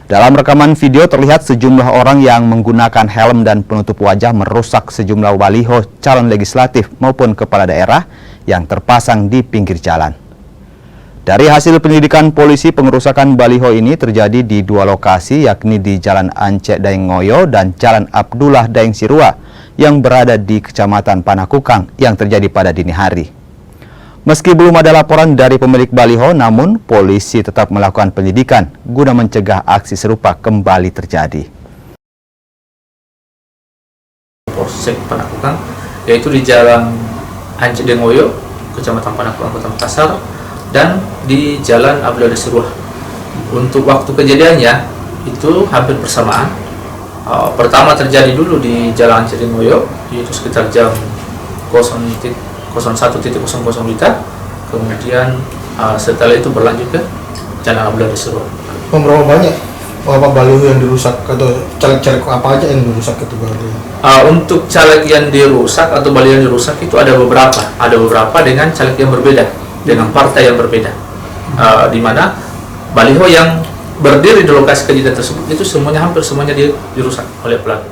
Dalam rekaman video terlihat sejumlah orang yang menggunakan helm dan penutup wajah merusak sejumlah baliho calon legislatif maupun kepala daerah yang terpasang di pinggir jalan. Dari hasil penyelidikan polisi, pengerusakan baliho ini terjadi di dua lokasi, yakni di Jalan Ancek Daeng Ngoyo dan Jalan Abdullah Daeng Sirua yang berada di Kecamatan Panakukang yang terjadi pada dini hari. Meski belum ada laporan dari pemilik baliho, namun polisi tetap melakukan penyidikan guna mencegah aksi serupa kembali terjadi. Polsek Panakukang, yaitu di Jalan Ancek Daeng Ngoyo, Kecamatan Panakukang, Kota Makassar, dan di Jalan Abdullah Daeng Sirua. Untuk waktu kejadiannya itu hampir bersamaan. Pertama terjadi dulu di Jalan Ancek Daeng Ngoyo, yaitu sekitar jam 01.00 WITA. Kemudian setelah itu berlanjut ke Jalan Abdullah Daeng Sirua. Berapa banyak baliho yang dirusak atau caleg-caleg apa aja yang dirusak itu baliho? Untuk caleg yang dirusak atau baliho yang dirusak itu ada beberapa dengan caleg yang berbeda, dengan partai yang berbeda, di mana baliho yang berdiri di lokasi kejadian tersebut itu hampir semuanya dirusak oleh pelaku.